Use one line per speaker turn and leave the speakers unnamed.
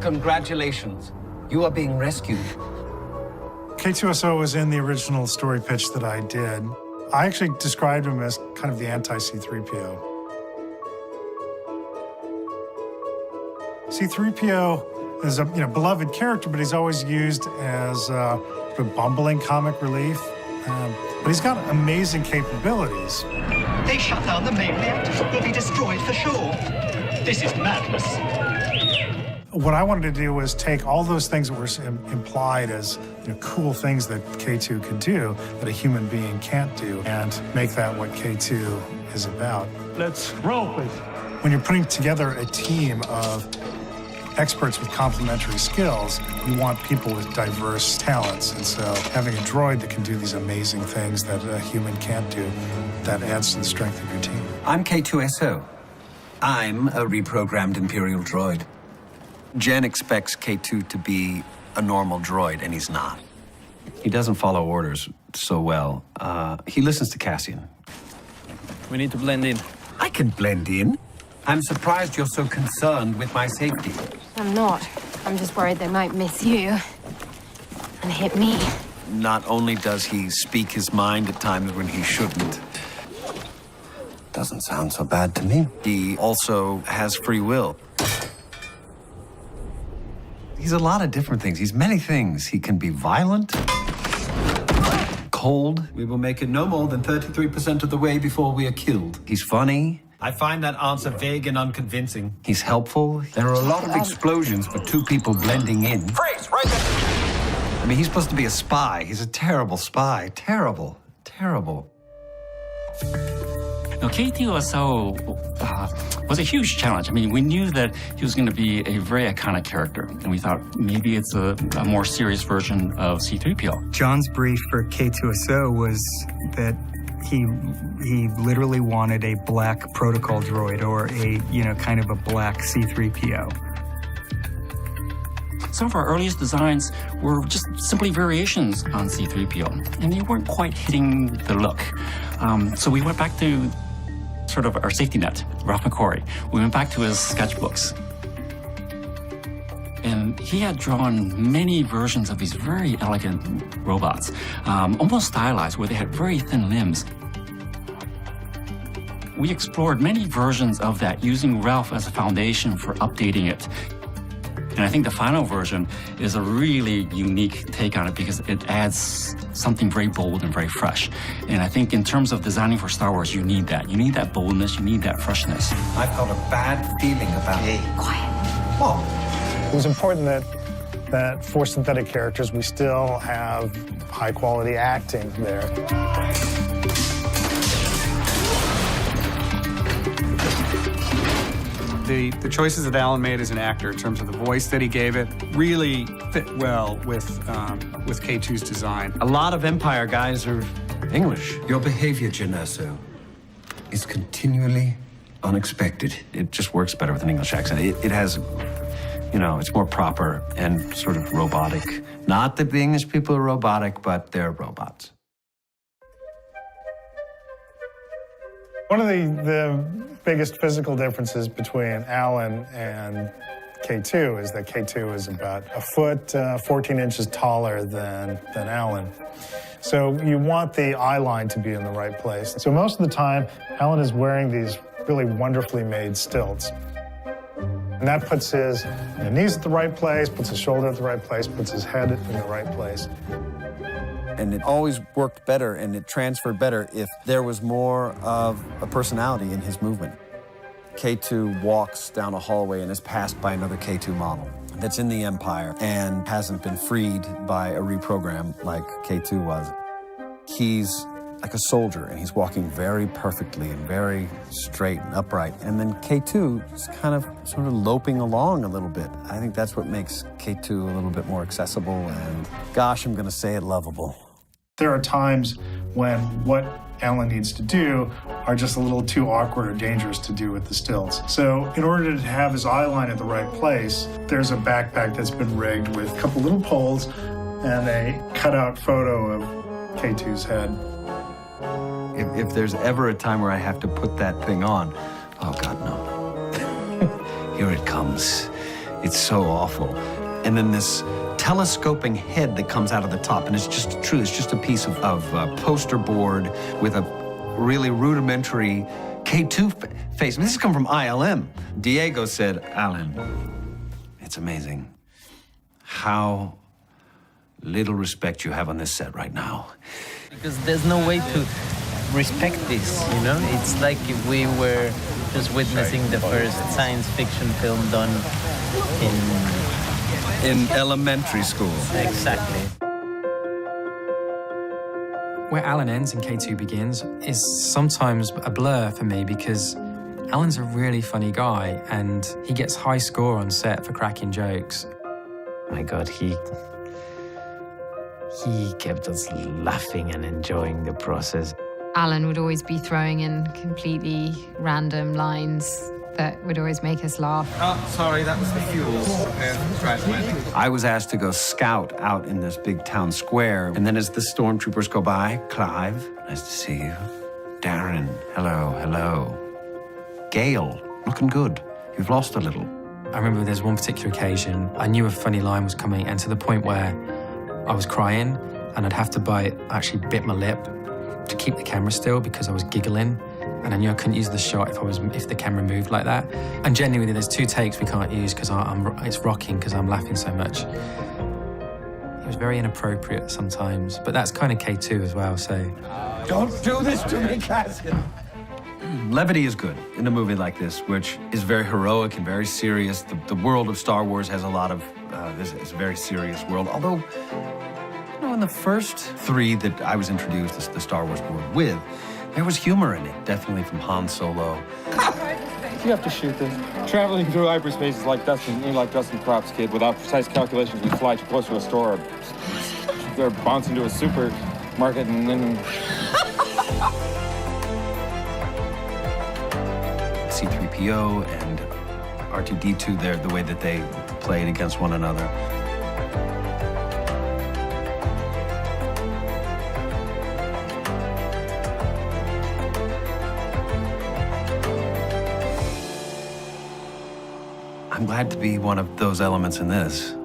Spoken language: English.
Congratulations. You are being rescued.
K2SO was in the original story pitch that I did. I actually described him as kind of the anti-C3PO. C3PO is a beloved character, but he's always used as a bumbling comic relief. But he's got amazing capabilities.
They shut down the main reactors. We'll be destroyed for sure. This is madness.
What I wanted to do was take all those things that were implied as cool things that K2 could do that a human being can't do, and make that what K2 is about.
Let's roll, please.
When you're putting together a team of experts with complementary skills, you want people with diverse talents. And so having a droid that can do these amazing things that a human can't do, that adds to the strength of your team.
I'm K2SO. I'm a reprogrammed Imperial droid. Jen expects K2 to be a normal droid, and he's not. He doesn't follow orders so well. He listens to Cassian.
We need to blend in.
I can blend in. I'm surprised you're so concerned with my safety.
I'm not. I'm just worried they might miss you and hit me.
Not only does he speak his mind at times when he shouldn't. Doesn't sound so bad to me. He also has free will. He's a lot of different things. He's many things. He can be violent, cold. We will make it no more than 33% of the way before we are killed. He's funny. I find that answer vague and unconvincing. He's helpful. There are a lot of explosions for two people blending in.
Freeze, right there.
I mean, he's supposed to be a spy. He's a terrible spy. Terrible. Terrible.
Now, K2SO was a huge challenge. I mean, we knew that he was going to be a very iconic character, and we thought maybe it's a more serious version of C3PO.
John's brief for K2SO was that he literally wanted a black protocol droid, or a, kind of a black C3PO.
Some of our earliest designs were just simply variations on C3PO, and they weren't quite hitting the look. So we went back to sort of our safety net, Ralph McQuarrie. We went back to his sketchbooks. And he had drawn many versions of these very elegant robots, almost stylized, where they had very thin limbs. We explored many versions of that, using Ralph as a foundation for updating it. And I think the final version is a really unique take on it because it adds something very bold and very fresh. And I think in terms of designing for Star Wars, you need that. You need that boldness, you need that freshness.
I've got a bad feeling about it.
Quiet.
Well,
It was important that for synthetic characters, we still have high-quality acting there.
The choices that Alan made as an actor in terms of the voice that he gave it really fit well with K2's design.
a lot of Empire guys are English. Your behavior, K2SO, is continually unexpected. It just works better with an English accent. It has, it's more proper and sort of robotic. Not that the English people are robotic, but they're robots.
One of the biggest physical differences between Alan and K2 is that K2 is about a foot, 14 inches taller than Alan. So you want the eye line to be in the right place. So most of the time, Alan is wearing these really wonderfully made stilts. And that puts his knees at the right place, puts his shoulder at the right place, puts his head in the right place.
And it always worked better and it transferred better if there was more of a personality in his movement. K2 walks down a hallway and is passed by another K2 model that's in the Empire and hasn't been freed by a reprogram like K2 was. He's like a soldier, and he's walking very perfectly and very straight and upright. And then K2 is kind of sort of loping along a little bit. I think that's what makes K2 a little bit more accessible and, gosh, I'm gonna say it, lovable.
There are times when what Alan needs to do are just a little too awkward or dangerous to do with the stilts. So in order to have his eye line at the right place, there's a backpack that's been rigged with a couple little poles and a cutout photo of K2's head.
If there's ever a time where I have to put that thing on, oh God, no. Here it comes. It's so awful. And then this telescoping head that comes out of the top, and it's just it's just a piece of poster board with a really rudimentary K2 face. This has come from ILM. Diego said, Alan, it's amazing how little respect you have on this set right now.
Because there's no way to respect this, you know? It's like if we were just witnessing the first science fiction film done
in elementary school.
Exactly.
Where Alan ends and K2 begins is sometimes a blur for me because Alan's a really funny guy and he gets high score on set for cracking jokes.
My God, he kept us laughing and enjoying the process.
Alan would always be throwing in completely random lines that would always make us laugh.
Oh, sorry, that was the fuel.
I was asked to go scout out in this big town square, and then as the stormtroopers go by, Clive, nice to see you. Darren, hello, hello. Gail, looking good. You've lost a little.
I remember there's one particular occasion, I knew a funny line was coming, and to the point where I was crying, and I'd have to actually bit my lip to keep the camera still because I was giggling, and I knew I couldn't use the shot if the camera moved like that. And genuinely, there's 2 takes we can't use because it's rocking because I'm laughing so much. It was very inappropriate sometimes, but that's kind of K2 as well, so.
Don't do this to me, Cassian. Levity is good in a movie like this, which is very heroic and very serious. The world of Star Wars has a lot of, it's a very serious world. Although, you know, in the first 3 that I was introduced to the Star Wars world with, there was humor in it, definitely from Han Solo.
You have to shoot this. Traveling through hyperspace is like Dustin Crops, kid. Without precise calculations, we fly too close to a store. They're bouncing to a supermarket and then...
C-3PO and R2-D2, the way that they played against one another. I'm glad to be one of those elements in this.